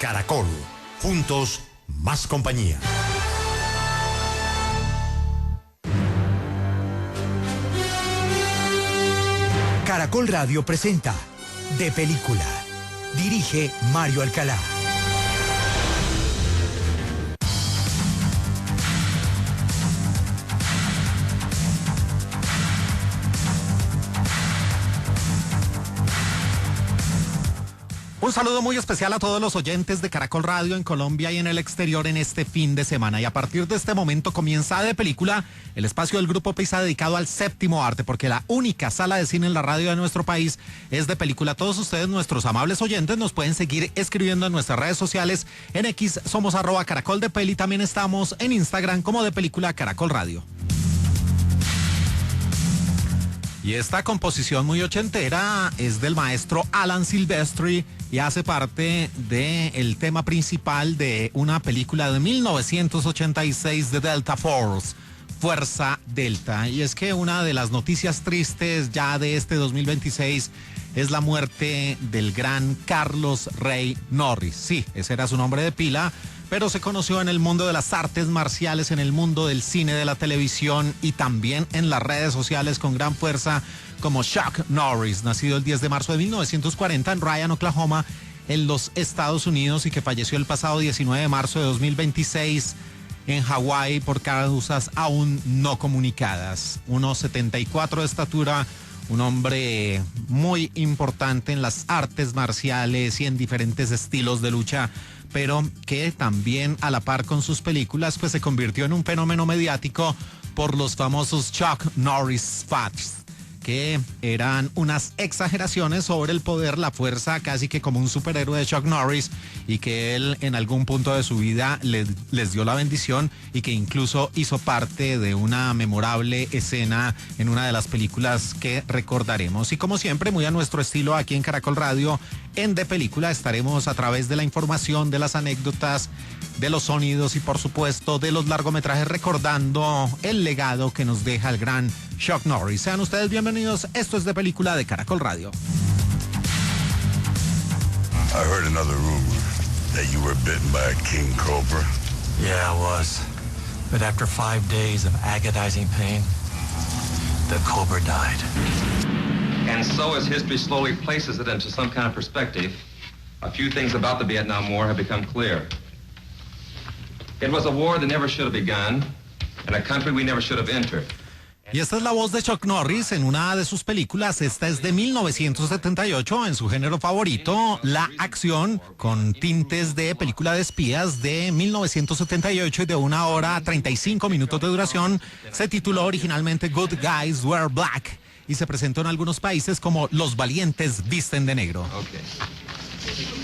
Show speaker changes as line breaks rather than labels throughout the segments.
Caracol, juntos más compañía.
Caracol Radio presenta De Película. Dirige Mario Alcalá.
Un saludo muy especial a todos los oyentes de Caracol Radio en Colombia y en el exterior en este fin de semana. Y a partir de este momento comienza De Película, el espacio del Grupo Pisa dedicado al séptimo arte, porque la única sala de cine en la radio de nuestro país es De Película. Todos ustedes, nuestros amables oyentes, nos pueden seguir escribiendo en nuestras redes sociales. En X somos @CaracolDePeli. También estamos en Instagram como De Película Caracol Radio. Y esta composición muy ochentera es del maestro Alan Silvestri y hace parte del tema principal de una película de 1986 de Delta Force, Fuerza Delta. Y es que una de las noticias tristes ya de este 2026 es la muerte del gran Carlos Rey Norris. Sí, ese era su nombre de pila, pero se conoció en el mundo de las artes marciales, en el mundo del cine, de la televisión y también en las redes sociales con gran fuerza como Chuck Norris, nacido el 10 de marzo de 1940 en Ryan, Oklahoma, en los Estados Unidos y que falleció el pasado 19 de marzo de 2026 en Hawái por causas aún no comunicadas. 1,74 de estatura, un hombre muy importante en las artes marciales y en diferentes estilos de lucha, pero que también a la par con sus películas pues se convirtió en un fenómeno mediático por los famosos Chuck Norris Facts, que eran unas exageraciones sobre el poder, la fuerza, casi que como un superhéroe de Chuck Norris, y que él en algún punto de su vida les dio la bendición y que incluso hizo parte de una memorable escena en una de las películas que recordaremos. Y como siempre, muy a nuestro estilo aquí en Caracol Radio, en De Película estaremos a través de la información, de las anécdotas, de los sonidos y por supuesto de los largometrajes recordando el legado que nos deja el gran Chuck Norris. Sean ustedes bienvenidos, esto es De Película de Caracol Radio.
I heard another rumor that you were bitten by a king cobra.
Yeah, I was. But after 5 days of agonizing pain, the cobra died.
And so as history slowly places it into some kind of perspective, a few things about the Vietnam War have become clear. It was a war that never should have begun, and a country we never should have entered.
Y esta es la voz de Chuck Norris en una de sus películas. Esta es de 1978, en su género favorito, la acción, con tintes de película de espías de 1978 y de 1 hora 35 minutos de duración. Se tituló originalmente Good Guys Wear Black y se presentó en algunos países como Los Valientes Visten de Negro.
Okay.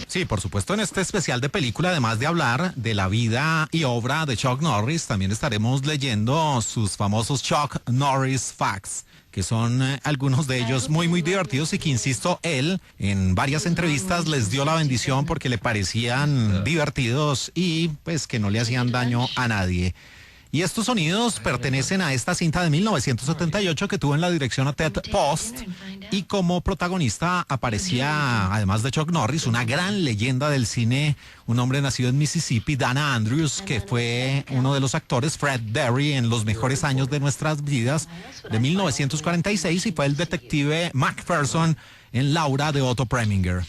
Sí, por supuesto, en este especial de película, además de hablar de la vida y obra de Chuck Norris, también estaremos leyendo sus famosos Chuck Norris Facts, que son algunos de ellos muy, muy divertidos y que, insisto, él en varias entrevistas les dio la bendición porque le parecían divertidos y pues que no le hacían daño a nadie. Y estos sonidos pertenecen a esta cinta de 1978 que tuvo en la dirección a Ted Post, y como protagonista aparecía, además de Chuck Norris, una gran leyenda del cine, un hombre nacido en Mississippi, Dana Andrews, que fue uno de los actores, Fred Derry, en Los Mejores Años de Nuestras Vidas de 1946, y fue el detective Macpherson en Laura de Otto Preminger.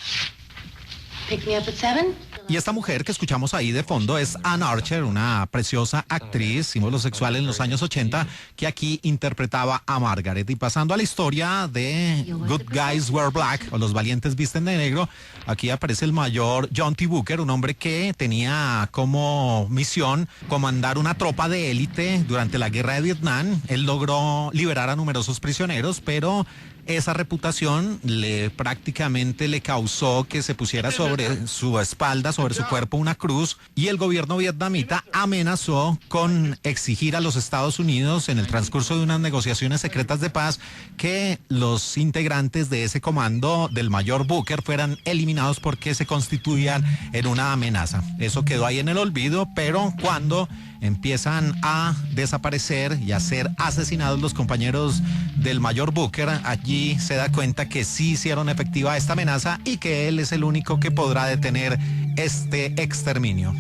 Pick me up at 7.
Y esta mujer que escuchamos ahí de fondo es Ann Archer, una preciosa actriz, símbolo sexual en los años 80, que aquí interpretaba a Margaret. Y pasando a la historia de Good Guys Wear Black, o Los Valientes Visten de Negro, aquí aparece el mayor John T. Booker, un hombre que tenía como misión comandar una tropa de élite durante la guerra de Vietnam. Él logró liberar a numerosos prisioneros, pero esa reputación prácticamente le causó que se pusiera sobre su espalda, sobre su cuerpo, una cruz, y el gobierno vietnamita amenazó con exigir a los Estados Unidos, en el transcurso de unas negociaciones secretas de paz, que los integrantes de ese comando del mayor Booker fueran eliminados porque se constituían en una amenaza. Eso quedó ahí en el olvido, pero cuando empiezan a desaparecer y a ser asesinados los compañeros del mayor Booker. Allí se da cuenta que sí hicieron efectiva esta amenaza y que él es el único que podrá detener este exterminio.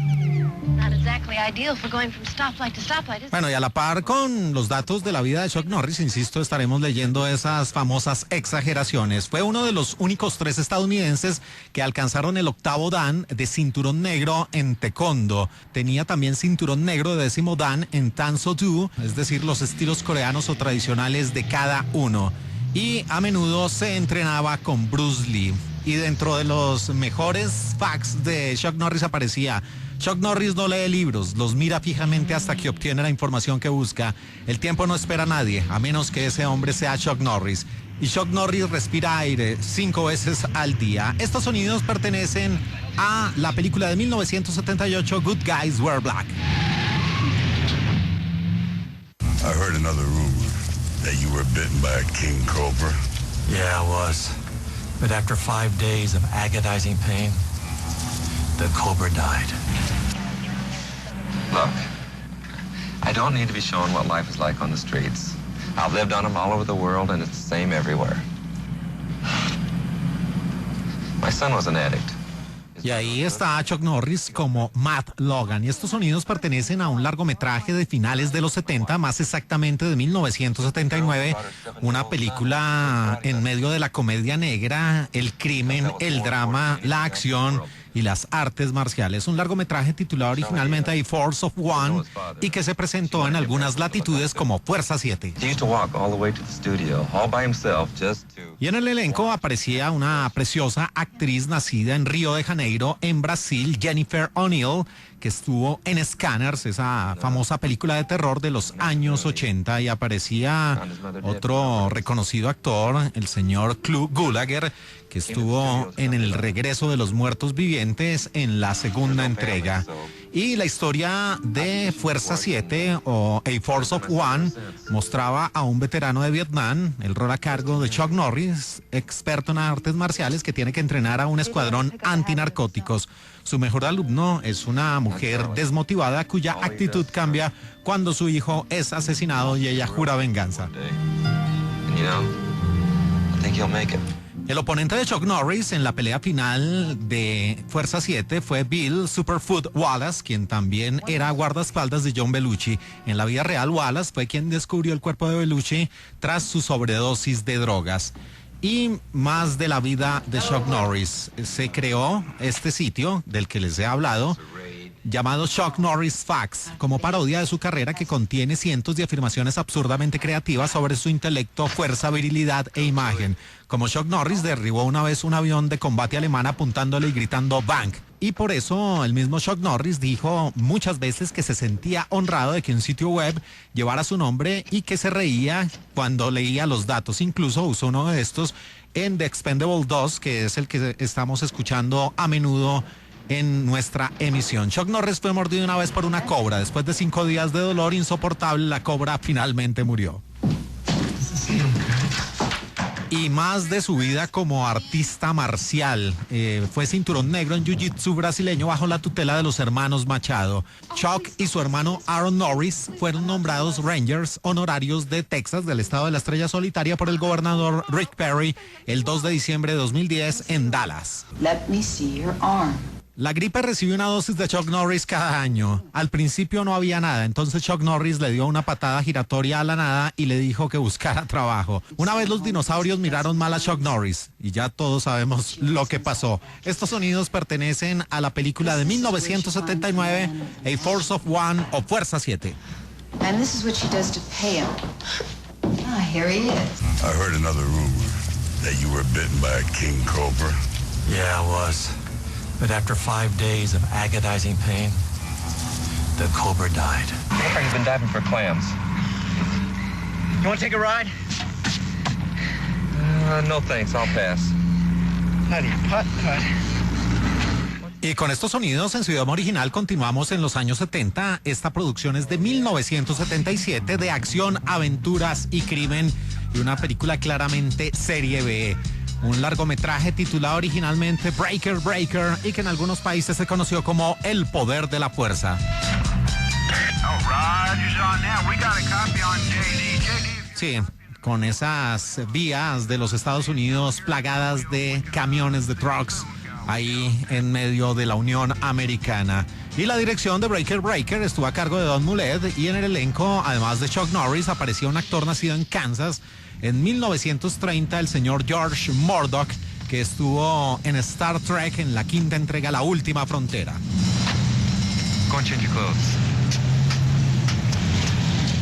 Bueno, y a la par con los datos de la vida de Chuck Norris, insisto, estaremos leyendo esas famosas exageraciones. Fue uno de los únicos 3 estadounidenses que alcanzaron el 8º dan de cinturón negro en taekwondo. Tenía también cinturón negro de 10º dan en Tan So Do, es decir, los estilos coreanos o tradicionales de cada uno. Y a menudo se entrenaba con Bruce Lee. Y dentro de los mejores facts de Chuck Norris aparecía: Chuck Norris no lee libros, los mira fijamente hasta que obtiene la información que busca. El tiempo no espera a nadie, a menos que ese hombre sea Chuck Norris. Y Chuck Norris respira aire 5 veces al día. Estos sonidos pertenecen a la película de 1978, Good Guys Wear Black.
I heard another rumor that you were bitten by a king cobra.
Yeah, I was. But after 5 days of agonizing pain, the cobra died.
Look, I don't need to be shown what life is like on the streets. I've lived on them all over the world, and it's the same everywhere. My son was an addict.
Y ahí está Chuck Norris como Matt Logan. Y estos sonidos pertenecen a un largometraje de finales de los 70, más exactamente de 1979. Una película en medio de la comedia negra, el crimen, el drama, la acción y las artes marciales. Un largometraje titulado originalmente A Force of One y que se presentó en algunas latitudes como Fuerza 7. Y en el elenco aparecía una preciosa actriz nacida en Río de Janeiro, en Brasil, Jennifer O'Neill, que estuvo en Scanners, esa famosa película de terror de los años 80, y aparecía otro reconocido actor, el señor Clu Gulager, que estuvo en El Regreso de los Muertos Vivientes en la segunda entrega. Y la historia de Fuerza 7 o A Force of One mostraba a un veterano de Vietnam, el rol a cargo de Chuck Norris, experto en artes marciales, que tiene que entrenar a un escuadrón antinarcóticos. Su mejor alumno es una mujer desmotivada cuya actitud cambia cuando su hijo es asesinado y ella jura venganza. El oponente de Chuck Norris en la pelea final de Fuerza 7 fue Bill Superfoot Wallace, quien también era guardaespaldas de John Belushi. En la vida real, Wallace fue quien descubrió el cuerpo de Belushi tras su sobredosis de drogas. Y más de la vida de Chuck Norris. Se creó este sitio del que les he hablado, llamado Chuck Norris Facts, como parodia de su carrera, que contiene cientos de afirmaciones absurdamente creativas sobre su intelecto, fuerza, virilidad e imagen. Como Chuck Norris derribó una vez un avión de combate alemán apuntándole y gritando "Bang". Y por eso el mismo Chuck Norris dijo muchas veces que se sentía honrado de que un sitio web llevara su nombre y que se reía cuando leía los datos. Incluso usó uno de estos en The Expendables 2, que es el que estamos escuchando a menudo en nuestra emisión. Chuck Norris fue mordido una vez por una cobra. Después de 5 días de dolor insoportable, la cobra finalmente murió. Y más de su vida como artista marcial. Fue cinturón negro en Jiu-Jitsu brasileño bajo la tutela de los hermanos Machado. Chuck y su hermano Aaron Norris fueron nombrados Rangers honorarios de Texas, del estado de la Estrella Solitaria, por el gobernador Rick Perry el 2 de diciembre de 2010 en Dallas.
Let me see your arm.
La gripe recibió una dosis de Chuck Norris cada año. Al principio no había nada, entonces Chuck Norris le dio una patada giratoria a la nada y le dijo que buscara trabajo. Una vez los dinosaurios miraron mal a Chuck Norris y ya todos sabemos lo que pasó. Estos sonidos pertenecen a la película de 1979, A Force of One o Fuerza 7.
And this is what she does to pay him. Ah, here he is.
I heard another rumor that you were bitten by a king cobra.
Yeah, I was. But after 5 days of agonizing pain, the cobra died.
He's been diving for clams. You want to take a ride? No thanks, I'll pass.
Y con estos sonidos en su idioma original continuamos en los años 70. Esta producción es de 1977, de acción, aventuras y crimen, y una película claramente serie B. Un largometraje titulado originalmente Breaker Breaker y que en algunos países se conoció como El Poder de la Fuerza. Sí, con esas vías de los Estados Unidos plagadas de camiones, de trucks, ahí en medio de la Unión Americana. Y la dirección de Breaker Breaker estuvo a cargo de Don Mulet, y en el elenco, además de Chuck Norris, aparecía un actor nacido en Kansas en 1930, el señor George Murdoch, que estuvo en Star Trek en la quinta entrega, La Última Frontera.
Go and change your clothes.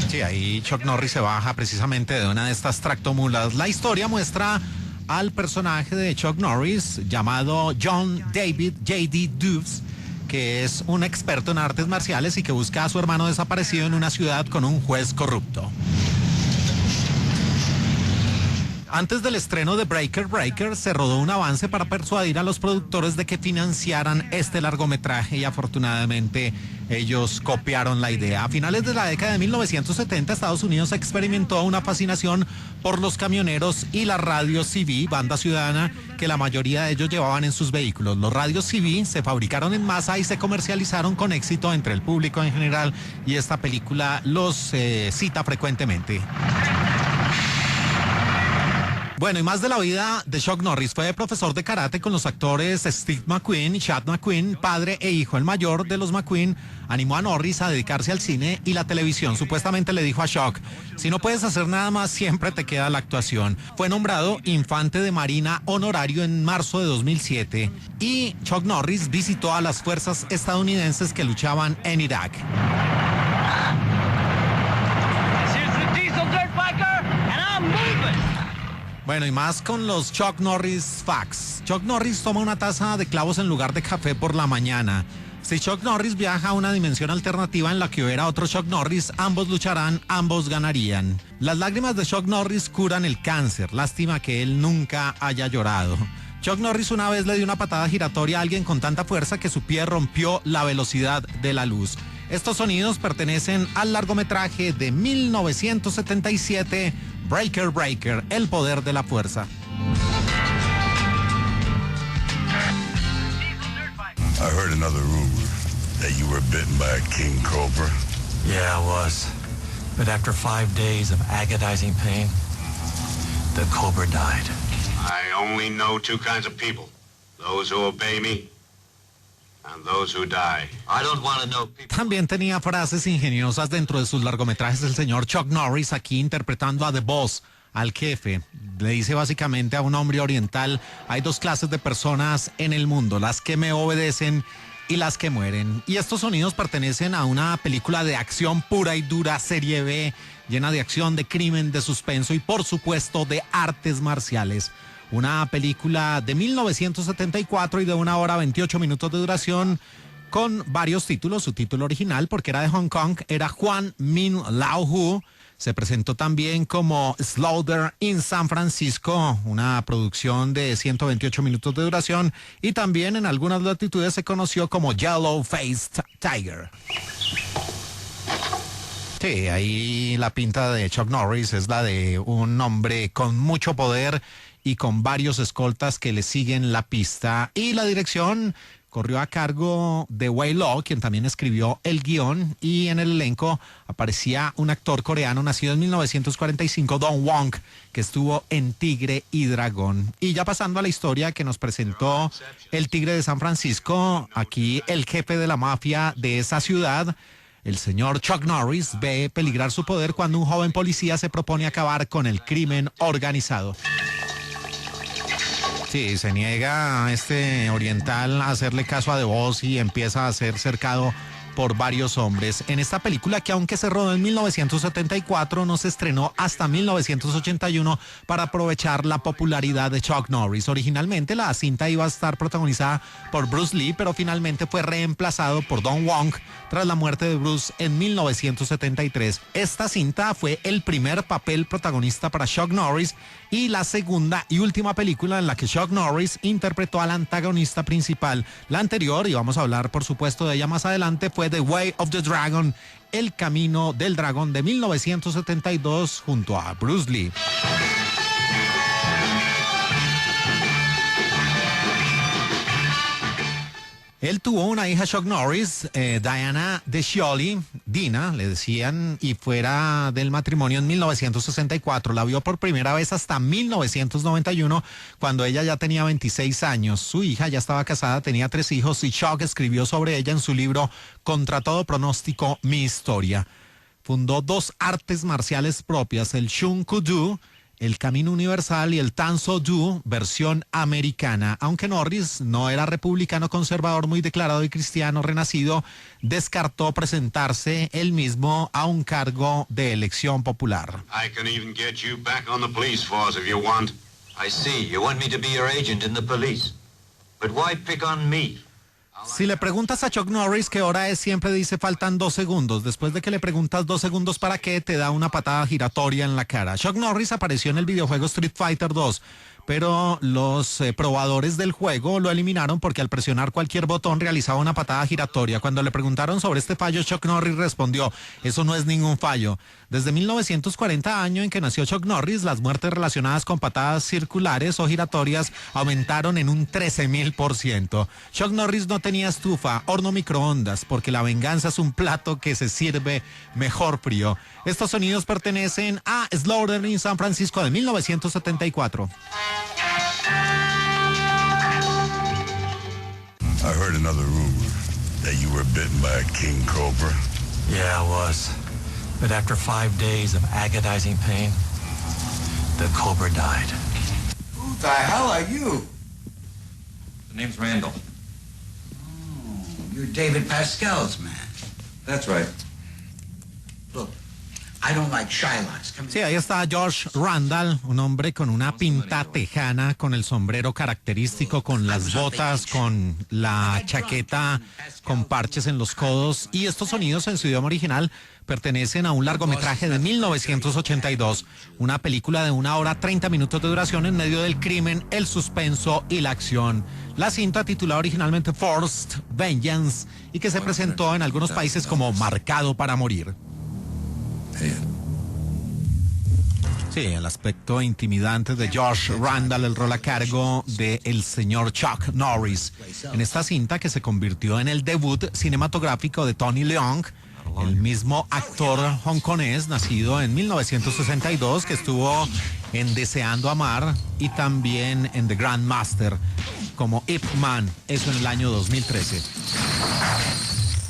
Sí, ahí Chuck Norris se baja precisamente de una de estas tractomulas. La historia muestra al personaje de Chuck Norris llamado John David J.D. Dubs, que es un experto en artes marciales y que busca a su hermano desaparecido en una ciudad con un juez corrupto. Antes del estreno de Breaker Breaker se rodó un avance para persuadir a los productores de que financiaran este largometraje, y afortunadamente ellos copiaron la idea. A finales de la década de 1970, Estados Unidos experimentó una fascinación por los camioneros y las radios CV, banda ciudadana, que la mayoría de ellos llevaban en sus vehículos. Los radios CV se fabricaron en masa y se comercializaron con éxito entre el público en general, y esta película los cita frecuentemente. Bueno, y más de la vida de Chuck Norris. Fue profesor de karate con los actores Steve McQueen y Chad McQueen, padre e hijo. El mayor de los McQueen animó a Norris a dedicarse al cine y la televisión. Supuestamente le dijo a Chuck: si no puedes hacer nada más, siempre te queda la actuación. Fue nombrado infante de Marina honorario en marzo de 2007. Y Chuck Norris visitó a las fuerzas estadounidenses que luchaban en Irak. Bueno, y más con los Chuck Norris Facts. Chuck Norris toma una taza de clavos en lugar de café por la mañana. Si Chuck Norris viaja a una dimensión alternativa en la que hubiera otro Chuck Norris, ambos lucharán, ambos ganarían. Las lágrimas de Chuck Norris curan el cáncer. Lástima que él nunca haya llorado. Chuck Norris una vez le dio una patada giratoria a alguien con tanta fuerza que su pie rompió la velocidad de la luz. Estos sonidos pertenecen al largometraje de 1977, Breaker Breaker, El Poder de la Fuerza.
I heard another rumor that you were bitten by a king cobra.
Yeah, I was. But after 5 days of agonizing pain, the cobra died.
I only know two kinds of people. Those who obey me and those who die. I don't want to know people.
También tenía frases ingeniosas dentro de sus largometrajes el señor Chuck Norris, aquí interpretando a The Boss, al jefe. Le dice básicamente a un hombre oriental: hay dos clases de personas en el mundo, las que me obedecen y las que mueren. Y estos sonidos pertenecen a una película de acción pura y dura, serie B, llena de acción, de crimen, de suspenso y por supuesto de artes marciales. Una película de 1974 y de 1 hora 28 minutos de duración, con varios títulos. Su título original, porque era de Hong Kong, era Juan Min Lao Hu. Se presentó también como Slaughter in San Francisco, una producción de 128 minutos de duración, y también en algunas latitudes se conoció como Yellow Faced Tiger. Sí, ahí la pinta de Chuck Norris es la de un hombre con mucho poder y con varios escoltas que le siguen la pista. Y la dirección corrió a cargo de Wei Lo, quien también escribió el guión, y en el elenco aparecía un actor coreano nacido en 1945, Don Wong, que estuvo en Tigre y Dragón. Y ya pasando a la historia que nos presentó el Tigre de San Francisco, aquí el jefe de la mafia de esa ciudad, el señor Chuck Norris, ve peligrar su poder cuando un joven policía se propone acabar con el crimen organizado. Sí, se niega a este oriental a hacerle caso a The Boss y empieza a ser cercado por varios hombres. En esta película, que aunque se rodó en 1974, no se estrenó hasta 1981 para aprovechar la popularidad de Chuck Norris. Originalmente la cinta iba a estar protagonizada por Bruce Lee, pero finalmente fue reemplazado por Don Wong tras la muerte de Bruce en 1973. Esta cinta fue el primer papel protagonista para Chuck Norris y la segunda y última película en la que Chuck Norris interpretó al antagonista principal. La anterior, y vamos a hablar por supuesto de ella más adelante, fue The Way of the Dragon, El Camino del Dragón, de 1972 junto a Bruce Lee. Él tuvo una hija, Chuck Norris, Diana DeScioli, Dina, le decían, y fuera del matrimonio en 1964. La vio por primera vez hasta 1991, cuando ella ya tenía 26 años. Su hija ya estaba casada, tenía 3 hijos, y Chuck escribió sobre ella en su libro Contra todo pronóstico, mi historia. Fundó 2 artes marciales propias, el Shun Kudu, el Camino Universal, y el Tan So Do, versión americana. Aunque Norris no era republicano conservador muy declarado y cristiano renacido, descartó presentarse él mismo a un cargo de elección popular.
I can even get you back on the police force if you want.
I see. You want me to be your agent in the police. But why pick on me?
Si le preguntas a Chuck Norris qué hora es, siempre dice faltan 2 segundos. Después de que le preguntas 2 segundos para qué, te da una patada giratoria en la cara. Chuck Norris apareció en el videojuego Street Fighter 2, pero los probadores del juego lo eliminaron porque al presionar cualquier botón realizaba una patada giratoria. Cuando le preguntaron sobre este fallo, Chuck Norris respondió: eso no es ningún fallo. Desde 1940, año en que nació Chuck Norris, las muertes relacionadas con patadas circulares o giratorias aumentaron en un 13,000%. Chuck Norris no tenía estufa, horno microondas, porque la venganza es un plato que se sirve mejor frío. Estos sonidos pertenecen a Slaughter in San Francisco de 1974.
I heard another rumor that you were bitten by a king cobra.
Yeah, I was. But after 5 days of agonizing pain, the cobra died.
Who the hell are you?
The name's Randall.
Oh, you're David Pascal's man. That's right. Look, I don't like Shylocks.
Sí, ahí está George Randall, un hombre con una pinta tejana, con el sombrero característico, con las botas, con la chaqueta con parches en los codos. Y estos sonidos en su idioma original pertenecen a un largometraje de 1982, una película de 1 hora 30 minutos de duración en medio del crimen, el suspenso y la acción. La cinta, titulada originalmente Forced Vengeance, y que se presentó en algunos países como Marcado para Morir. Sí, el aspecto intimidante de George Randall, el rol a cargo de el señor Chuck Norris. En esta cinta, que se convirtió en el debut cinematográfico de Tony Leung, el mismo actor hongkonés nacido en 1962, que estuvo en Deseando Amar y también en The Grandmaster como Ip Man, eso en el año 2013.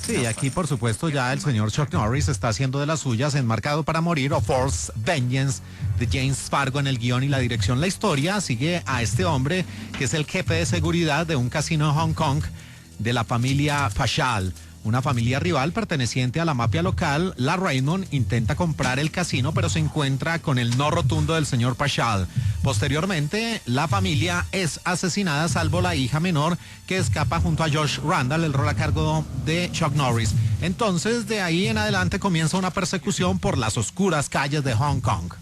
Sí, aquí por supuesto ya el señor Chuck Norris está haciendo de las suyas en Marcado para Morir o Forced Vengeance de James Fargo en el guión y la dirección. La historia sigue a este hombre que es el jefe de seguridad de un casino en Hong Kong de la familia Fashal. Una familia rival perteneciente a la mafia local. La Raymond intenta comprar el casino, pero se encuentra con el no rotundo del señor Paschal. Posteriormente, la familia es asesinada, salvo la hija menor, que escapa junto a Josh Randall, el rol a cargo de Chuck Norris. Entonces, de ahí en adelante comienza una persecución por las oscuras calles de Hong Kong.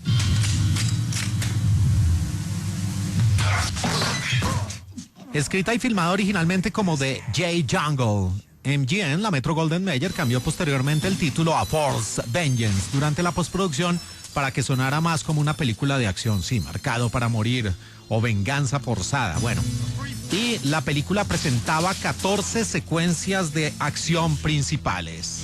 Escrita y filmada originalmente como The J-Jungle, MGM, la Metro Golden Mayer, cambió posteriormente el título a Forced Vengeance durante la postproducción para que sonara más como una película de acción, sí, Marcado para Morir o Venganza Forzada. Bueno, y la película presentaba 14 secuencias de acción principales.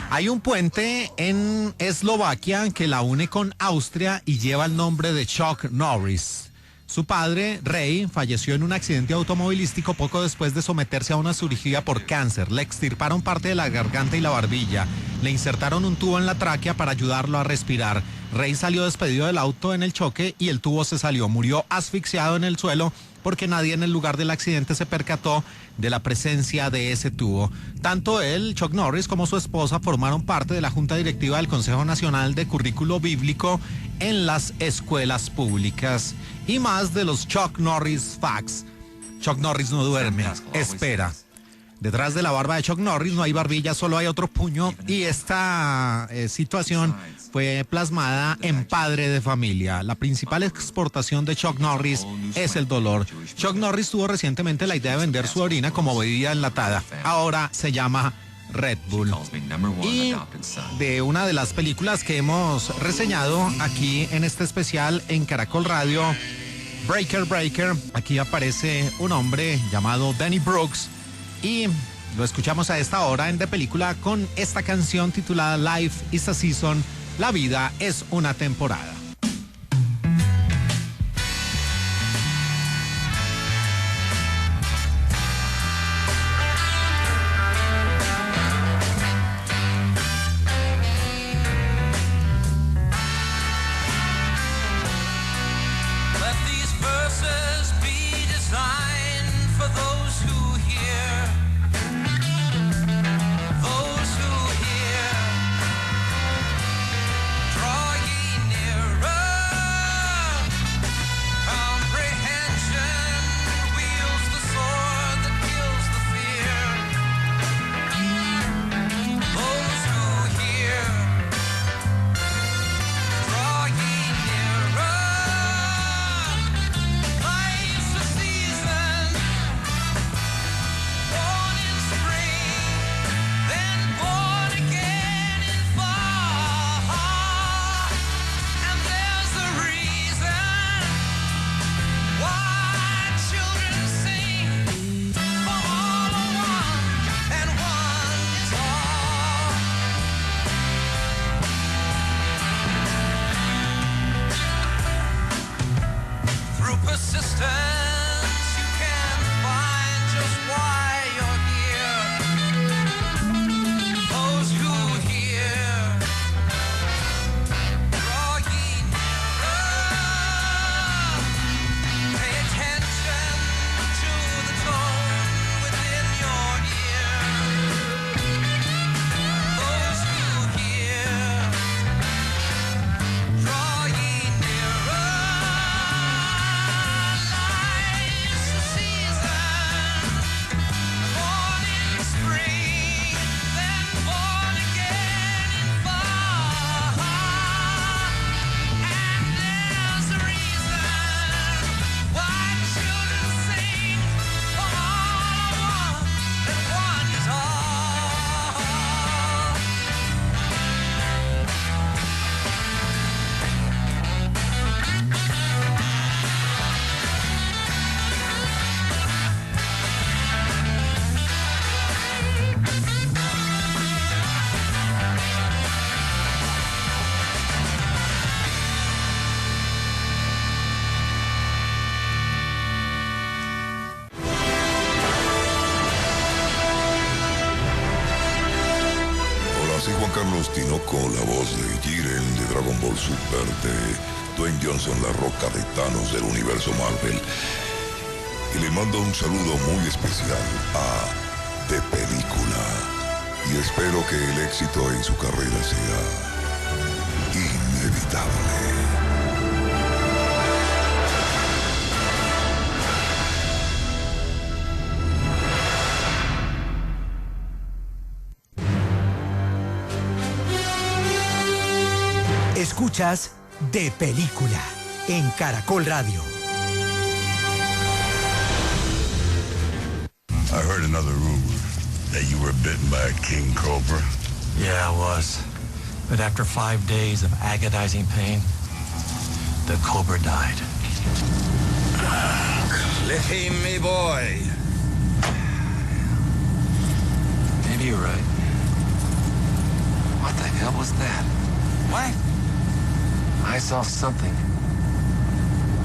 Hay un puente en Eslovaquia que la une con Austria y lleva el nombre de Chuck Norris. Su padre, Ray, falleció en un accidente automovilístico poco después de someterse a una cirugía por cáncer. Le extirparon parte de la garganta y la barbilla. Le insertaron un tubo en la tráquea para ayudarlo a respirar. Ray salió despedido del auto en el choque y el tubo se salió. Murió asfixiado en el suelo porque nadie en el lugar del accidente se percató de la presencia de ese tubo. Tanto él, Chuck Norris, como su esposa formaron parte de la Junta Directiva del Consejo Nacional de Currículo Bíblico en las escuelas públicas. Y más de los Chuck Norris Facts. Chuck Norris no duerme, espera. Detrás de la barba de Chuck Norris no hay barbilla, solo hay otro puño. Y esta situación fue plasmada en Padre de Familia. La principal exportación de Chuck Norris es el dolor. Chuck Norris tuvo recientemente la idea de vender su orina como bebida enlatada. Ahora se llama Red Bull. Y de una de las películas que hemos reseñado aquí en este especial en Caracol Radio, Breaker Breaker. Aquí aparece un hombre llamado Danny Brooks y lo escuchamos a esta hora en De Película con esta canción titulada Life is a Season, la vida es una temporada.
Carlos Tinoco, la voz de Jiren de Dragon Ball Super, de Dwayne Johnson, la roca de Thanos del universo Marvel. Y le mando un saludo muy especial a De Película. Y espero que el éxito en su carrera sea inevitable.
Escuchas De Película en Caracol Radio.
I heard another rumor that you were bitten by a king cobra.
Yeah, I was. But after 5 days of agonizing pain, the cobra died.
Let him, me boy.
Maybe you're right.
What the hell was that?
What?
I saw something.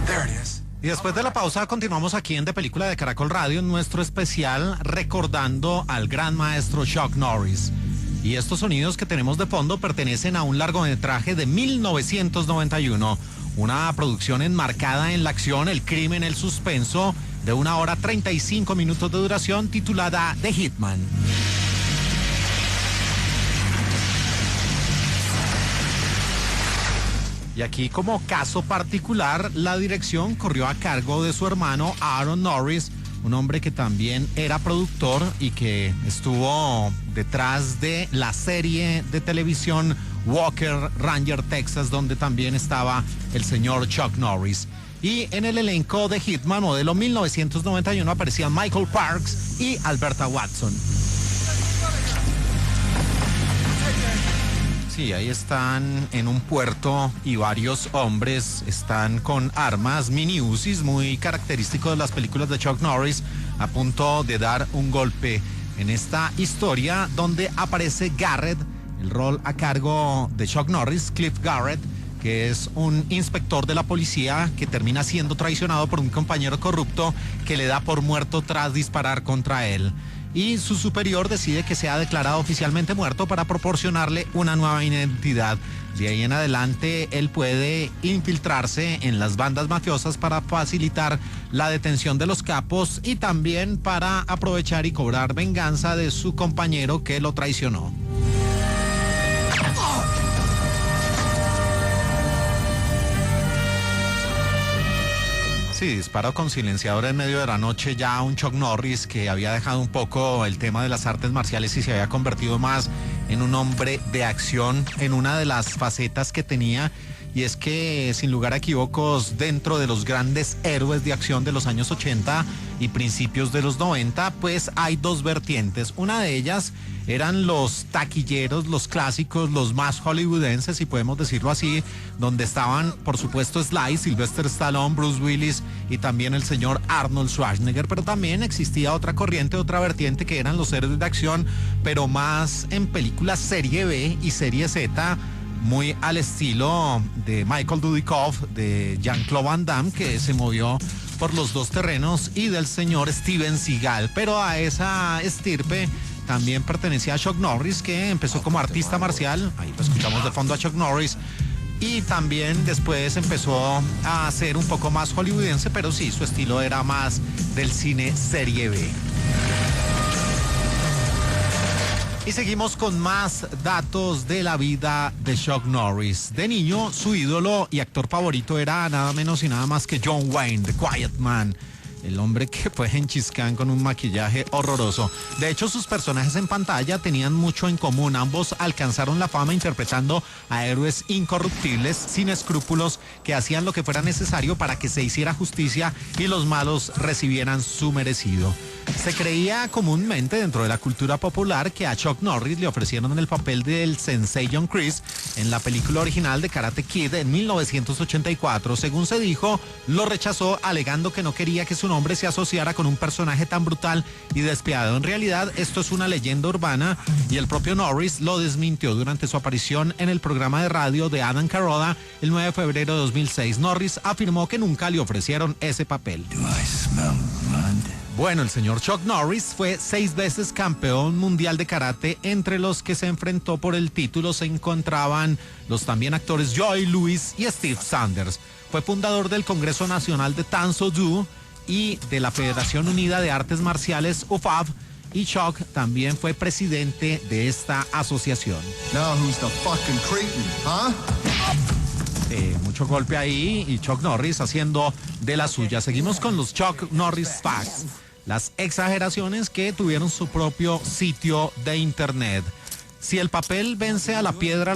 There it is.
Y después de la pausa continuamos aquí en De Película de Caracol Radio en nuestro especial recordando al gran maestro Chuck Norris. Y estos sonidos que tenemos de fondo pertenecen a un largometraje de 1991, una producción enmarcada en la acción, el crimen, el suspenso, de 1 hora 35 minutos de duración, titulada The Hitman. Y aquí, como caso particular, la dirección corrió a cargo de su hermano Aaron Norris, un hombre que también era productor y que estuvo detrás de la serie de televisión Walker Ranger Texas, donde también estaba el señor Chuck Norris. Y en el elenco de Hitman modelo 1991 aparecían Michael Parks y Alberta Watson. Sí, ahí están en un puerto y varios hombres están con armas mini Uzis, muy característico de las películas de Chuck Norris, a punto de dar un golpe en esta historia donde aparece Garrett, el rol a cargo de Chuck Norris, Cliff Garrett, que es un inspector de la policía que termina siendo traicionado por un compañero corrupto que le da por muerto tras disparar contra él. Y su superior decide que sea declarado oficialmente muerto para proporcionarle una nueva identidad. De ahí en adelante, él puede infiltrarse en las bandas mafiosas para facilitar la detención de los capos y también para aprovechar y cobrar venganza de su compañero que lo traicionó. Sí, disparo con silenciador en medio de la noche, ya un Chuck Norris que había dejado un poco el tema de las artes marciales y se había convertido más en un hombre de acción en una de las facetas que tenía, y es que sin lugar a equívocos dentro de los grandes héroes de acción de los años 80 y principios de los 90, pues hay dos vertientes. Una de ellas eran los taquilleros, los clásicos, los más hollywoodenses, si podemos decirlo así, donde estaban, por supuesto, Sly, Sylvester Stallone, Bruce Willis y también el señor Arnold Schwarzenegger, pero también existía otra corriente, otra vertiente, que eran los héroes de acción, pero más en películas serie B y serie Z, muy al estilo de Michael Dudikoff, de Jean-Claude Van Damme, que se movió por los dos terrenos, y del señor Steven Seagal. Pero a esa estirpe también pertenecía a Chuck Norris, que empezó como artista marcial. Ahí lo escuchamos de fondo a Chuck Norris. Y también después empezó a ser un poco más hollywoodense, pero sí, su estilo era más del cine serie B. Y seguimos con más datos de la vida de Chuck Norris. De niño, su ídolo y actor favorito era nada menos y nada más que John Wayne, The Quiet Man. El hombre que fue Gengis Khan con un maquillaje horroroso. De hecho, sus personajes en pantalla tenían mucho en común. Ambos alcanzaron la fama interpretando a héroes incorruptibles, sin escrúpulos, que hacían lo que fuera necesario para que se hiciera justicia y los malos recibieran su merecido. Se creía comúnmente dentro de la cultura popular que a Chuck Norris le ofrecieron el papel del Sensei John Kreese en la película original de Karate Kid en 1984. Según se dijo, lo rechazó alegando que no quería que su nombre se asociara con un personaje tan brutal y despiadado. En realidad, esto es una leyenda urbana y el propio Norris lo desmintió durante su aparición en el programa de radio de Adam Carolla el 9 de febrero de 2006. Norris afirmó que nunca le ofrecieron ese papel. Bueno, el señor Chuck Norris fue 6 veces campeón mundial de karate. Entre los que se enfrentó por el título se encontraban los también actores Joey Lewis y Steve Sanders. Fue fundador del Congreso Nacional de Tan Soo Do y de la Federación Unida de Artes Marciales, UFAV, y Chuck también fue presidente de esta asociación.
Now who's the fucking cretin, huh?
Mucho golpe ahí y Chuck Norris haciendo de la suya. Seguimos con los Chuck Norris Facts, las exageraciones que tuvieron su propio sitio de internet. Si el papel vence a la piedra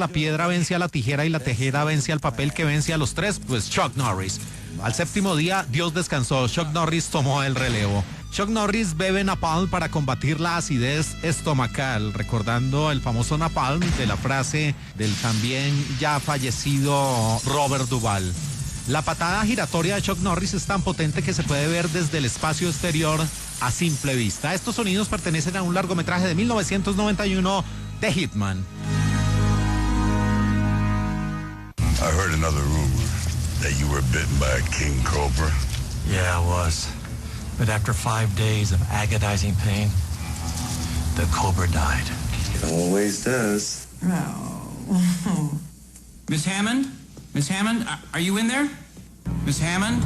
vence a la tijera y la tijera vence al papel que vence a los tres, pues Chuck Norris. Al 7º día, Dios descansó, Chuck Norris tomó el relevo. Chuck Norris bebe napalm para combatir la acidez estomacal, recordando el famoso napalm de la frase del también ya fallecido Robert Duvall. La patada giratoria de Chuck Norris es tan potente que se puede ver desde el espacio exterior a simple vista. Estos sonidos pertenecen a un largometraje de 1991, The Hitman.
I heard another rumor that you were bitten by a king cobra.
Yeah, I was. But after 5 days of agonizing pain, the cobra died.
It always does.
Oh. Miss Hammond? Miss Hammond, are you in there? Miss Hammond?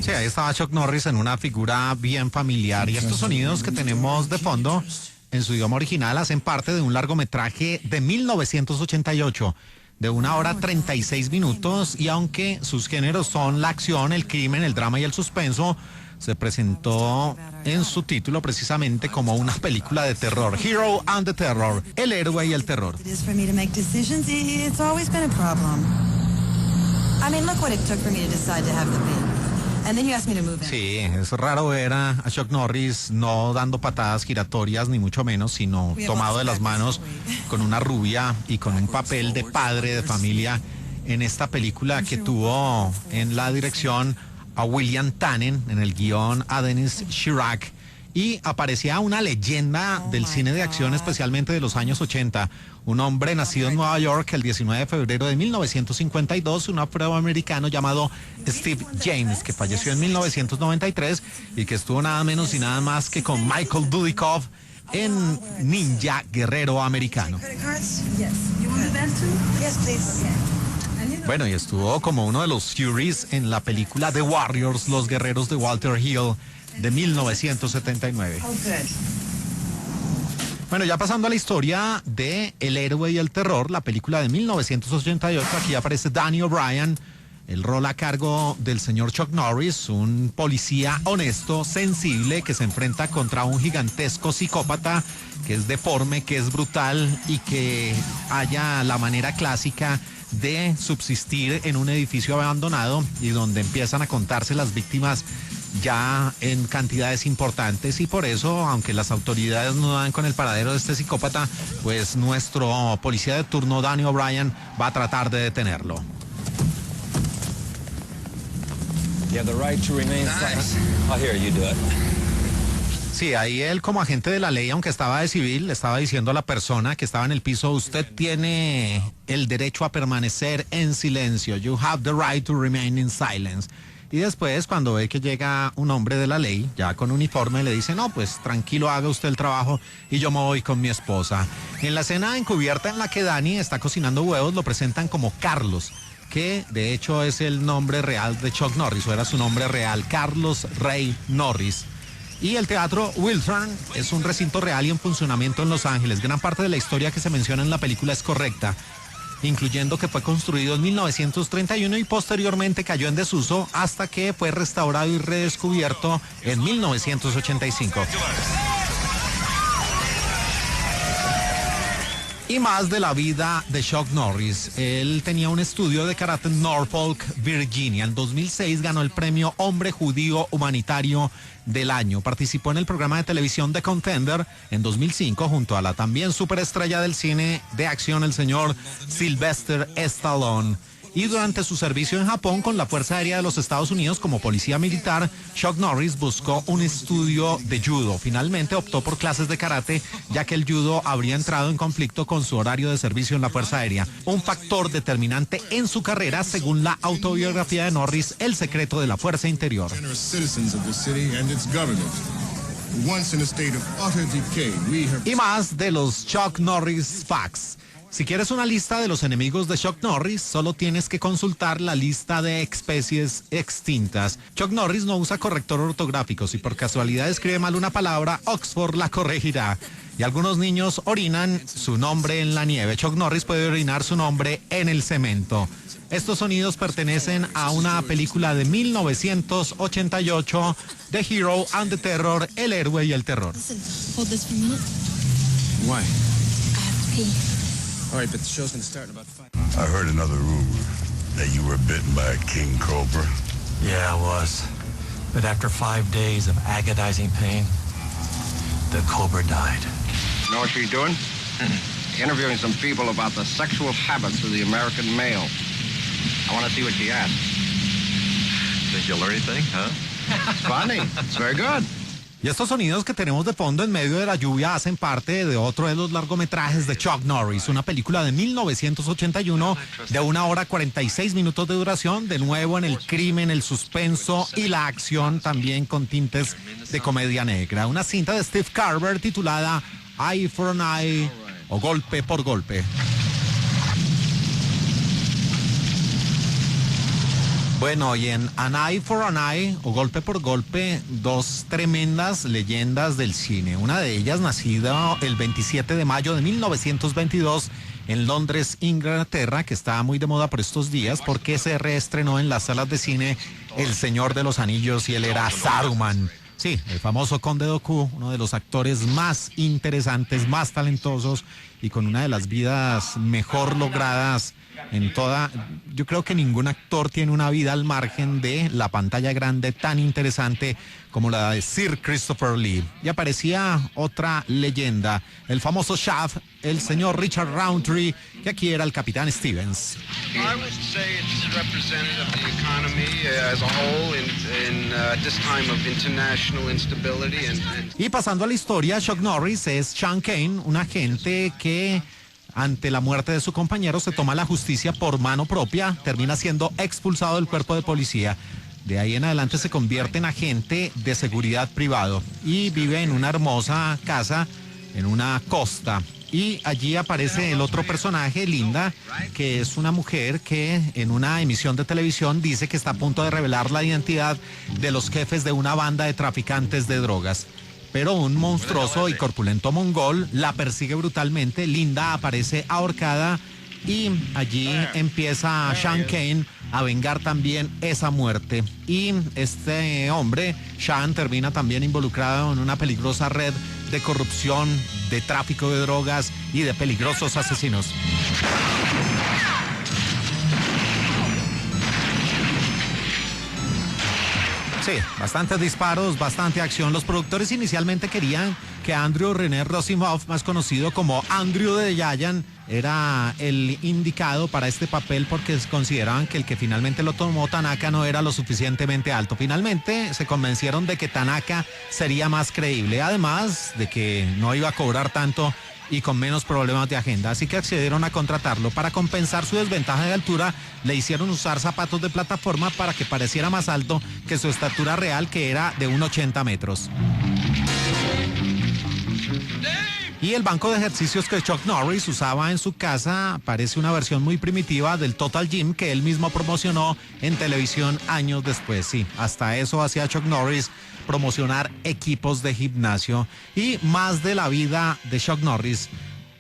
Sí, ahí estaba Chuck Norris en una figura bien familiar. Y estos sonidos que tenemos de fondo en su idioma original hacen parte de un largometraje de 1988. De 1 hora 36 minutos, y aunque sus géneros son la acción, el crimen, el drama y el suspenso, se presentó en su título precisamente como una película de terror. Hero and the Terror, el héroe y el terror.
And then you asked me to move in.
Sí, es raro ver a Chuck Norris no dando patadas giratorias, ni mucho menos, sino tomado de las manos con una rubia y con un papel de padre de familia en esta película que tuvo en la dirección a William Tannen, en el guión a Dennis Chirac, y aparecía una leyenda del cine de acción, especialmente de los años 80, un hombre nacido en Nueva York el 19 de febrero de 1952, un afroamericano llamado Steve James, que falleció en 1993 y que estuvo nada menos y nada más que con Michael Dudikoff en Ninja Guerrero Americano. Bueno, y estuvo como uno de los Furies en la película The Warriors, Los Guerreros de Walter Hill, de 1979. Bueno, ya pasando a la historia de El héroe y el terror, la película de 1988, aquí aparece Danny O'Brien, el rol a cargo del señor Chuck Norris, un policía honesto, sensible, que se enfrenta contra un gigantesco psicópata que es deforme, que es brutal y que halla la manera clásica de subsistir en un edificio abandonado y donde empiezan a contarse las víctimas ya en cantidades importantes, y por eso, aunque las autoridades no dan con el paradero de este psicópata, pues nuestro policía de turno, Danny O'Brien, va a tratar de detenerlo.
You have the right to remain silent. I'll hear you do it.
Sí, ahí él como agente de la ley, aunque estaba de civil, le estaba diciendo a la persona que estaba en el piso: usted tiene el derecho a permanecer en silencio. You have the right to remain in silence. Y después, cuando ve que llega un hombre de la ley, ya con uniforme, le dice: no, pues tranquilo, haga usted el trabajo y yo me voy con mi esposa. En la escena encubierta en la que Danny está cocinando huevos, lo presentan como Carlos, que de hecho es el nombre real de Chuck Norris, o era su nombre real, Carlos Ray Norris. Y el Teatro Wiltern es un recinto real y en funcionamiento en Los Ángeles. Gran parte de la historia que se menciona en la película es correcta, incluyendo que fue construido en 1931 y posteriormente cayó en desuso hasta que fue restaurado y redescubierto en 1985. Y más de la vida de Chuck Norris. Él tenía un estudio de karate en Norfolk, Virginia. En 2006 ganó el premio Hombre Judío Humanitario del Año. Participó en el programa de televisión The Contender en 2005 junto a la también superestrella del cine de acción, el señor Sylvester Stallone. Y durante su servicio en Japón con la Fuerza Aérea de los Estados Unidos como policía militar, Chuck Norris buscó un estudio de judo. Finalmente optó por clases de karate, ya que el judo habría entrado en conflicto con su horario de servicio en la Fuerza Aérea. Un factor determinante en su carrera, según la autobiografía de Norris, El secreto de la fuerza interior. Y más de los Chuck Norris Facts. Si quieres una lista de los enemigos de Chuck Norris, solo tienes que consultar la lista de especies extintas. Chuck Norris no usa corrector ortográfico. Si por casualidad escribe mal una palabra, Oxford la corregirá. Y algunos niños orinan su nombre en la nieve. Chuck Norris puede orinar su nombre en el cemento. Estos sonidos pertenecen a una película de 1988, The Hero and the Terror, El héroe y el terror.
Hold this for a minute.
Why?
I have to pee.
All right, but the show's gonna start in about 5.
I heard another rumor that you were bitten by a king cobra.
Yeah, I was. But after 5 days of agonizing pain, the cobra died.
Know what you're doing? Interviewing some people about the sexual habits of the American male. I want to see what you ask.
Think you'll learn anything, huh?
It's funny. It's very good.
Y estos sonidos que tenemos de fondo en medio de la lluvia hacen parte de otro de los largometrajes de Chuck Norris, una película de 1981 de 1 hora 46 minutos de duración, de nuevo en el crimen, el suspenso y la acción, también con tintes de comedia negra. Una cinta de Steve Carver titulada Eye for an Eye o Golpe por Golpe. Bueno, y en An Eye for an Eye, o Golpe por Golpe, dos tremendas leyendas del cine. Una de ellas nacida el 27 de mayo de 1922 en Londres, Inglaterra, que está muy de moda por estos días porque se reestrenó en las salas de cine El Señor de los Anillos y él era Saruman. Sí, el famoso Conde Dooku, uno de los actores más interesantes, más talentosos y con una de las vidas mejor logradas en toda. Yo creo que ningún actor tiene una vida al margen de la pantalla grande tan interesante como la de Sir Christopher Lee. Y aparecía otra leyenda, el famoso Shaft, el señor Richard Roundtree, que aquí era el Capitán Stevens.
I would say it's representative of the economy as a whole in this time of international instability and...
Y pasando a la historia, Chuck Norris es Sean Kane, un agente que ante la muerte de su compañero se toma la justicia por mano propia, termina siendo expulsado del cuerpo de policía. De ahí en adelante se convierte en agente de seguridad privado y vive en una hermosa casa en una costa. Y allí aparece el otro personaje, Linda, que es una mujer que en una emisión de televisión dice que está a punto de revelar la identidad de los jefes de una banda de traficantes de drogas. Pero un monstruoso y corpulento mongol la persigue brutalmente. Linda aparece ahorcada y allí empieza Sean Kane a vengar también esa muerte. Y este hombre, Sean, termina también involucrado en una peligrosa red de corrupción, de tráfico de drogas y de peligrosos asesinos. Sí, bastantes disparos, bastante acción. Los productores inicialmente querían que Andrew René Rosimov, más conocido como Andrew the Giant, era el indicado para este papel porque consideraban que el que finalmente lo tomó, Tanaka, no era lo suficientemente alto. Finalmente se convencieron de que Tanaka sería más creíble, además de que no iba a cobrar tanto y con menos problemas de agenda, así que accedieron a contratarlo. Para compensar su desventaja de altura, le hicieron usar zapatos de plataforma para que pareciera más alto que su estatura real, que era de 1,80 metros. Y el banco de ejercicios que Chuck Norris usaba en su casa parece una versión muy primitiva del Total Gym que él mismo promocionó en televisión años después. Sí, hasta eso hacía Chuck Norris, promocionar equipos de gimnasio. Y más de la vida de Chuck Norris.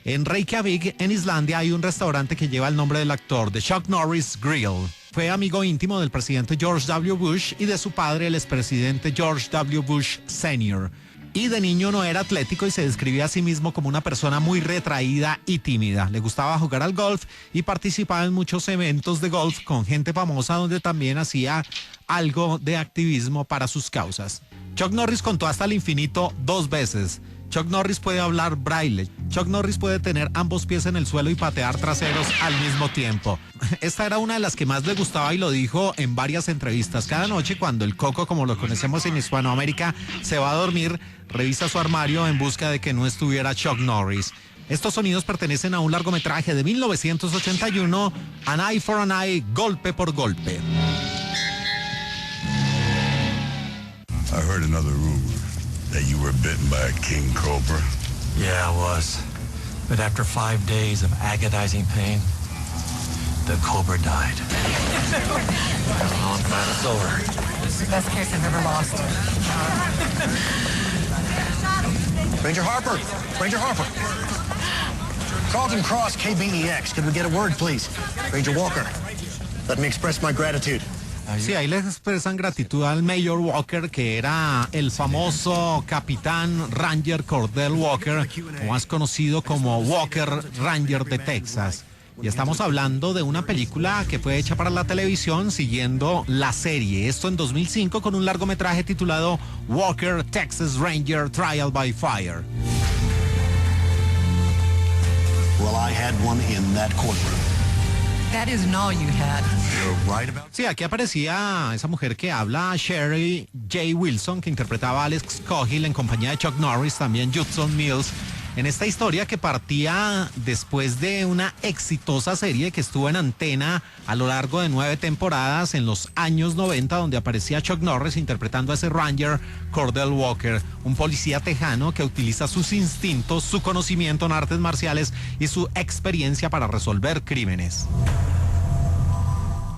En Reykjavik, en Islandia, hay un restaurante que lleva el nombre del actor, The Chuck Norris Grill. Fue amigo íntimo del presidente George W. Bush y de su padre, el expresidente George W. Bush Sr., y de niño no era atlético y se describía a sí mismo como una persona muy retraída y tímida. Le gustaba jugar al golf y participaba en muchos eventos de golf con gente famosa donde también hacía algo de activismo para sus causas. Chuck Norris contó hasta el infinito 2 veces. Chuck Norris puede hablar braille. Chuck Norris puede tener ambos pies en el suelo y patear traseros al mismo tiempo. Esta era una de las que más le gustaba y lo dijo en varias entrevistas. Cada noche cuando el Coco, como lo conocemos en Hispanoamérica, se va a dormir, revisa su armario en busca de que no estuviera Chuck Norris. Estos sonidos pertenecen a un largometraje de 1981, An Eye for an Eye, Golpe por Golpe.
I heard another rumor that you were bitten by a king cobra.
Yeah, I was. But after 5 days of agonizing pain, the cobra died. Oh, I'm glad it's over.
It's the best case I've ever lost.
Ranger Harper! Ranger Harper! Carlton Cross, KBEX. Could we get a word, please? Ranger Walker, let me express my gratitude.
Sí, ahí les expresan gratitud al Mayor Walker, que era el famoso capitán Ranger Cordell Walker, o más conocido como Walker Ranger de Texas. Y estamos hablando de una película que fue hecha para la televisión siguiendo la serie. Esto en 2005 con un largometraje titulado Walker Texas Ranger Trial by Fire.
Well, I had one in that courtroom.
That isn't all you had.
You're right about...
Sí, aquí aparecía esa mujer que habla, Sherry J. Wilson, que interpretaba a Alex Cogill en compañía de Chuck Norris, también Judson Mills, en esta historia que partía después de una exitosa serie que estuvo en antena a lo largo de 9 temporadas en los años 90, donde aparecía Chuck Norris interpretando a ese Ranger Cordell Walker, un policía tejano que utiliza sus instintos, su conocimiento en artes marciales y su experiencia para resolver crímenes.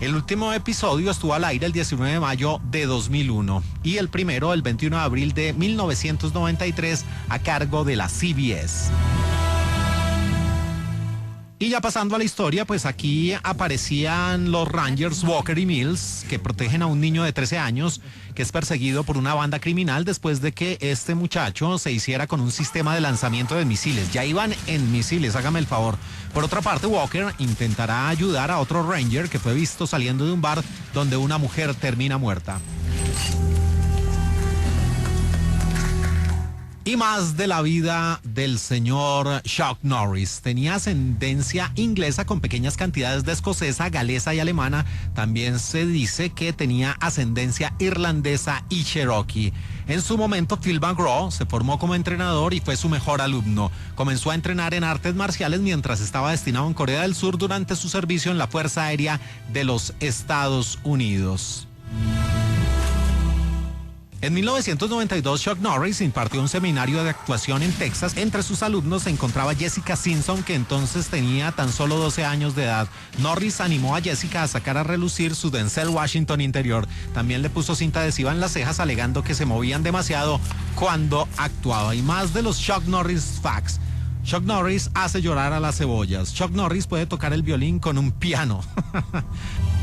El último episodio estuvo al aire el 19 de mayo de 2001 y el primero el 21 de abril de 1993 a cargo de la CBS. Y ya pasando a la historia, pues aquí aparecían los Rangers Walker y Mills, que protegen a un niño de 13 años que es perseguido por una banda criminal después de que este muchacho se hiciera con un sistema de lanzamiento de misiles. Ya iban en misiles, hágame el favor. Por otra parte, Walker intentará ayudar a otro Ranger que fue visto saliendo de un bar donde una mujer termina muerta. Y más de la vida del señor Chuck Norris. Tenía ascendencia inglesa con pequeñas cantidades de escocesa, galesa y alemana. También se dice que tenía ascendencia irlandesa y cherokee. En su momento, Phil McGraw se formó como entrenador y fue su mejor alumno. Comenzó a entrenar en artes marciales mientras estaba destinado en Corea del Sur durante su servicio en la Fuerza Aérea de los Estados Unidos. En 1992, Chuck Norris impartió un seminario de actuación en Texas. Entre sus alumnos se encontraba Jessica Simpson, que entonces tenía tan solo 12 años de edad. Norris animó a Jessica a sacar a relucir su Denzel Washington interior. También le puso cinta adhesiva en las cejas, alegando que se movían demasiado cuando actuaba. Y más de los Chuck Norris facts. Chuck Norris hace llorar a las cebollas. Chuck Norris puede tocar el violín con un piano.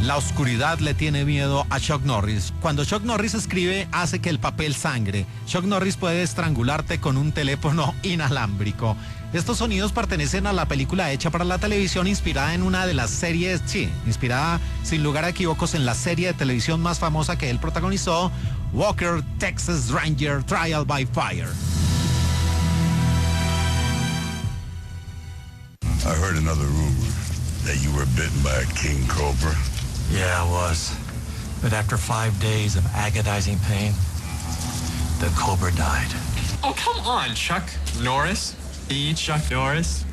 La oscuridad le tiene miedo a Chuck Norris. Cuando Chuck Norris escribe, hace que el papel sangre. Chuck Norris puede estrangularte con un teléfono inalámbrico. Estos sonidos pertenecen a la película hecha para la televisión, inspirada en una de las series, inspirada sin lugar a equívocos en la serie de televisión más famosa que él protagonizó, Walker, Texas Ranger, Trial by Fire.
I heard another rumor that you were bitten by a king cobra.
Yeah, I was. But after 5 days of agonizing pain, the cobra died.
Oh, come on, Chuck Norris. The Chuck Norris.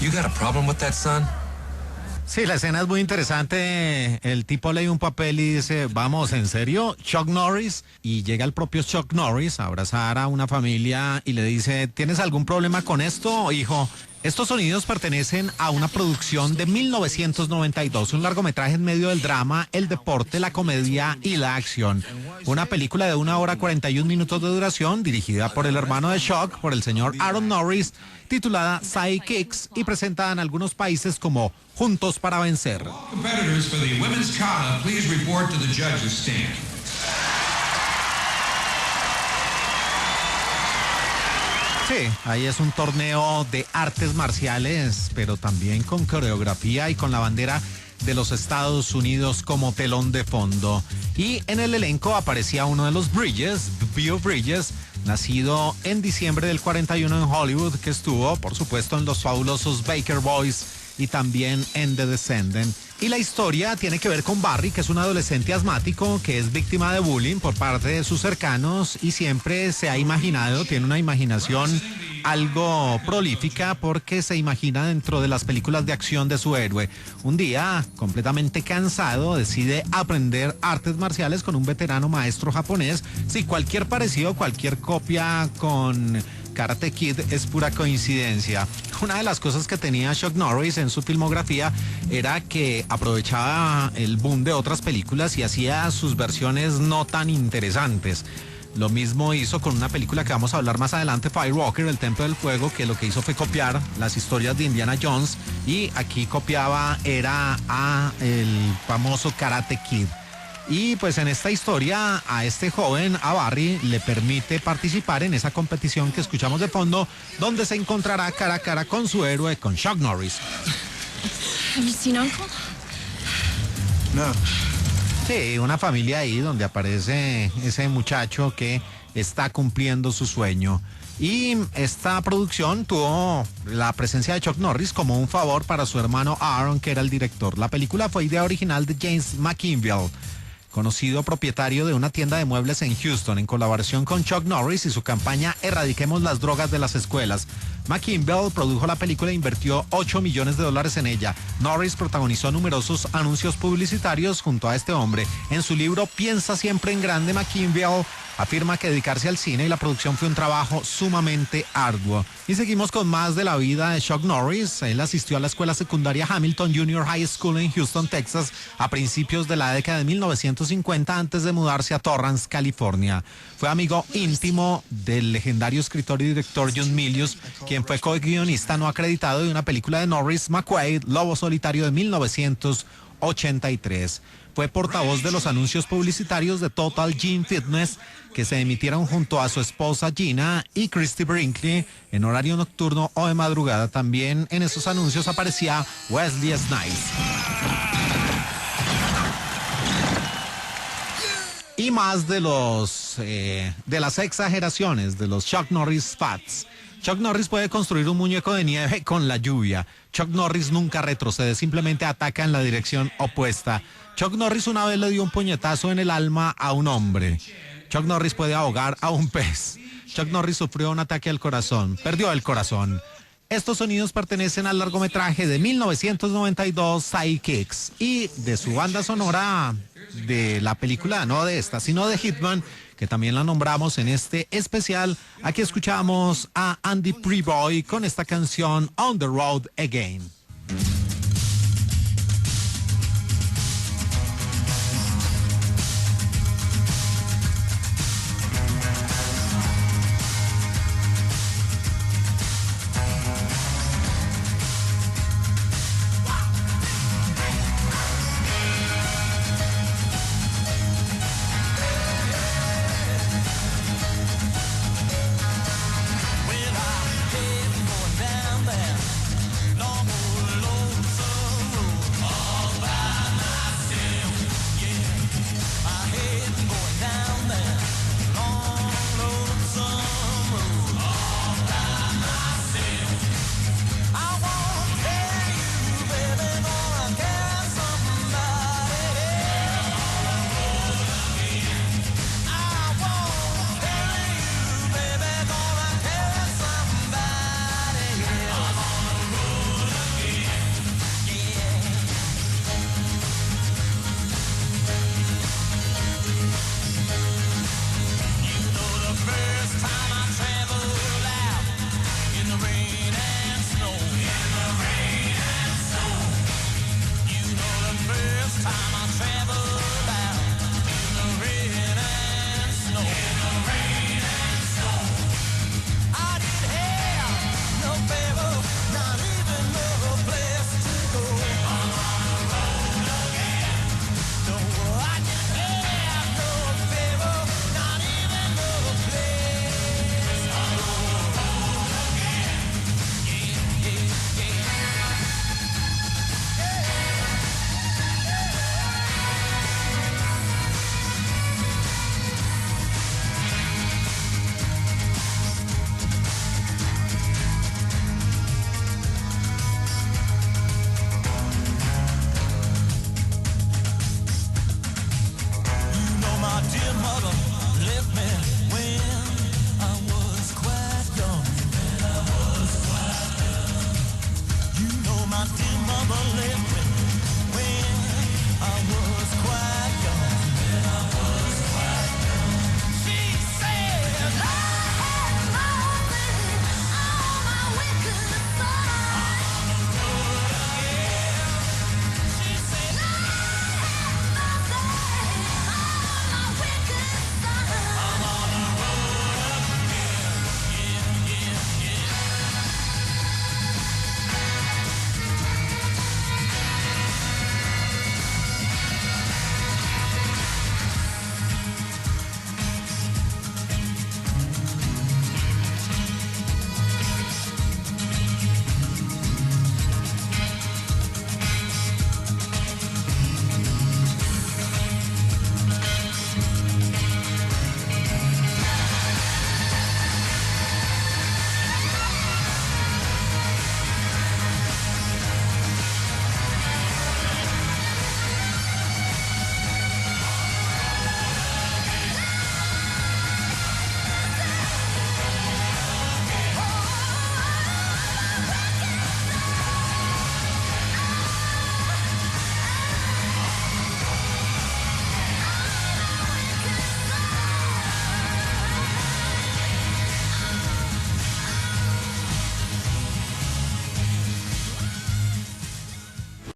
You got a problem with that, son?
Sí, la escena es muy interesante. El tipo lee un papel y dice, vamos, ¿en serio? Chuck Norris. Y llega el propio Chuck Norris a abrazar a una familia y le dice, ¿tienes algún problema con esto, hijo? Estos sonidos pertenecen a una producción de 1992, un largometraje en medio del drama, el deporte, la comedia y la acción. Una película de 1 hora 41 minutos de duración, dirigida por el hermano de Chuck, por el señor Aaron Norris, titulada Sidekicks y presentada en algunos países como Juntos para Vencer.
Competitors for the women's kata, please report to the judges' stand.
Sí, ahí es un torneo de artes marciales, pero también con coreografía y con la bandera de los Estados Unidos como telón de fondo. Y en el elenco aparecía uno de los Bridges, Beau Bridges, nacido en diciembre del 41 en Hollywood, que estuvo, por supuesto, en los fabulosos Baker Boys y también en The Descendant. Y la historia tiene que ver con Barry, que es un adolescente asmático que es víctima de bullying por parte de sus cercanos y siempre se ha imaginado, tiene una imaginación algo prolífica porque se imagina dentro de las películas de acción de su héroe. Un día, completamente cansado, decide aprender artes marciales con un veterano maestro japonés. Sí, cualquier parecido, cualquier copia con Karate Kid es pura coincidencia. Una de las cosas que tenía Chuck Norris en su filmografía era que aprovechaba el boom de otras películas y hacía sus versiones no tan interesantes. Lo mismo hizo con una película que vamos a hablar más adelante, Firewalker, el Templo del Fuego, que lo que hizo fue copiar las historias de Indiana Jones y aquí copiaba era a el famoso Karate Kid. Y pues en esta historia a este joven, a Barry, le permite participar en esa competición que escuchamos de fondo, donde se encontrará cara a cara con su héroe, con Chuck Norris.
Have you seen Uncle?
No.
Sí, una familia ahí donde aparece ese muchacho que está cumpliendo su sueño. Y esta producción tuvo la presencia de Chuck Norris como un favor para su hermano Aaron, que era el director. La película fue idea original de James McInville, conocido propietario de una tienda de muebles en Houston, en colaboración con Chuck Norris y su campaña Erradiquemos las drogas de las escuelas. McInville produjo la película e invirtió $8 millones en ella. Norris protagonizó numerosos anuncios publicitarios junto a este hombre. En su libro Piensa siempre en grande, McInville afirma que dedicarse al cine y la producción fue un trabajo sumamente arduo. Y seguimos con más de la vida de Chuck Norris. Él asistió a la escuela secundaria Hamilton Junior High School en Houston, Texas, a principios de la década de 1950, antes de mudarse a Torrance, California. Fue amigo íntimo del legendario escritor y director John Milius, quien quien fue co-guionista no acreditado de una película de Norris McQuaid, Lobo Solitario de 1983. Fue portavoz de los anuncios publicitarios de Total Gym Fitness que se emitieron junto a su esposa Gina y Christy Brinkley en horario nocturno o de madrugada. También en esos anuncios aparecía Wesley Snipes. Y más de las exageraciones de los Chuck Norris Fats. Chuck Norris puede construir un muñeco de nieve con la lluvia. Chuck Norris nunca retrocede, simplemente ataca en la dirección opuesta. Chuck Norris una vez le dio un puñetazo en el alma a un hombre. Chuck Norris puede ahogar a un pez. Chuck Norris sufrió un ataque al corazón, perdió el corazón. Estos sonidos pertenecen al largometraje de 1992 Sidekicks y de su banda sonora de la película, no de esta, sino de Hitman, que también la nombramos en este especial. Aquí escuchamos a Andy Preboy con esta canción On the Road Again.